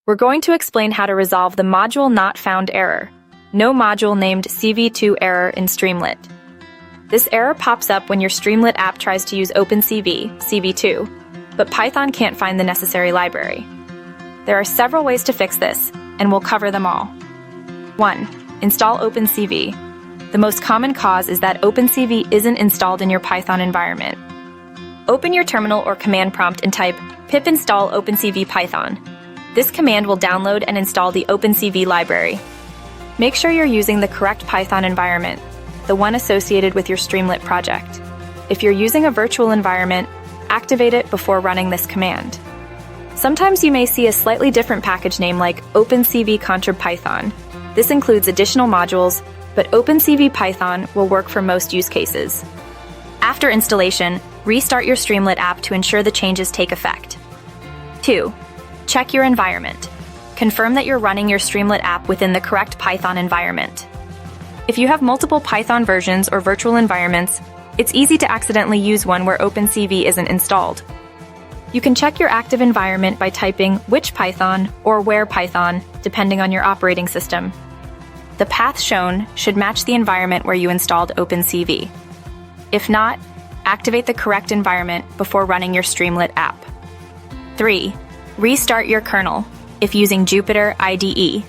We're going to explain how to resolve the ModuleNotFoundError, no module named cv2 error in Streamlit. This error pops up when your Streamlit app tries to use OpenCV, cv2, but Python can't find the necessary library. There are several ways to fix this, and we'll cover them all. 1. Install OpenCV. The most common cause is that OpenCV isn't installed in your Python environment. Open your terminal or command prompt and type pip install OpenCV Python. This command will download and install the OpenCV library. Make sure you're using the correct Python environment, the one associated with your Streamlit project. If you're using a virtual environment, activate it before running this command. Sometimes you may see a slightly different package name like OpenCV contrib Python. This includes additional modules, but OpenCV Python will work for most use cases. After installation, restart your Streamlit app to ensure the changes take effect. 2. Check your environment. Confirm that you're running your Streamlit app within the correct Python environment. If you have multiple Python versions or virtual environments, it's easy to accidentally use one where OpenCV isn't installed. You can check your active environment by typing which Python or where Python, depending on your operating system. The path shown should match the environment where you installed OpenCV. If not, activate the correct environment before running your Streamlit app. 3. Restart your kernel, if using Jupyter IDE.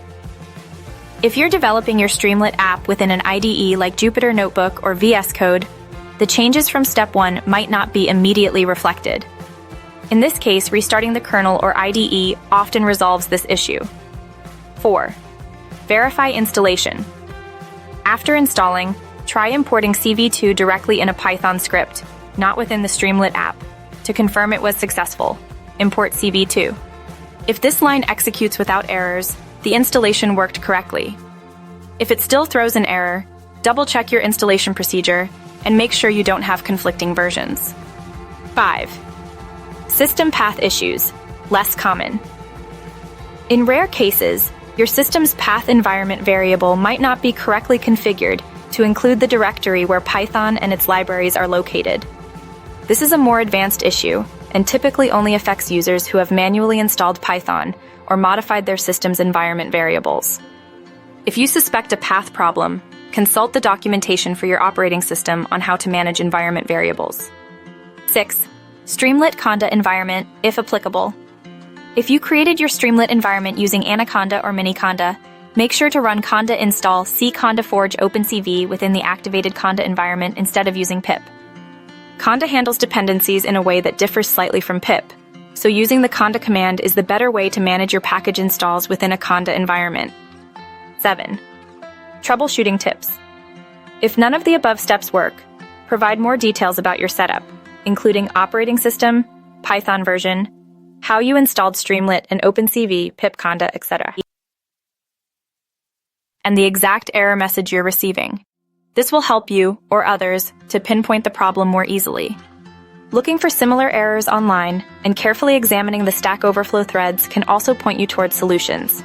If you're developing your Streamlit app within an IDE like Jupyter Notebook or VS Code, the changes from step 1 might not be immediately reflected. In this case, restarting the kernel or IDE often resolves this issue. 4. Verify installation. After installing, try importing cv2 directly in a Python script, not within the Streamlit app. To confirm it was successful, import cv2. If this line executes without errors, the installation worked correctly. If it still throws an error, double-check your installation procedure and make sure you don't have conflicting versions. 5. System path issues, less common. In rare cases, your system's path environment variable might not be correctly configured to include the directory where Python and its libraries are located. This is a more advanced issue and typically only affects users who have manually installed Python or modified their system's environment variables. If you suspect a path problem, consult the documentation for your operating system on how to manage environment variables. 6. Streamlit Conda environment, if applicable. If you created your Streamlit environment using Anaconda or Miniconda, make sure to run conda install ccondaforge OpenCV within the activated conda environment instead of using pip. Conda handles dependencies in a way that differs slightly from pip, so using the conda command is the better way to manage your package installs within a conda environment. 7. Troubleshooting tips. If none of the above steps work, provide more details about your setup, including operating system, Python version, how you installed Streamlit and OpenCV, pip conda, etc., and the exact error message you're receiving. This will help you, or others, to pinpoint the problem more easily. Looking for similar errors online and carefully examining the Stack Overflow threads can also point you towards solutions.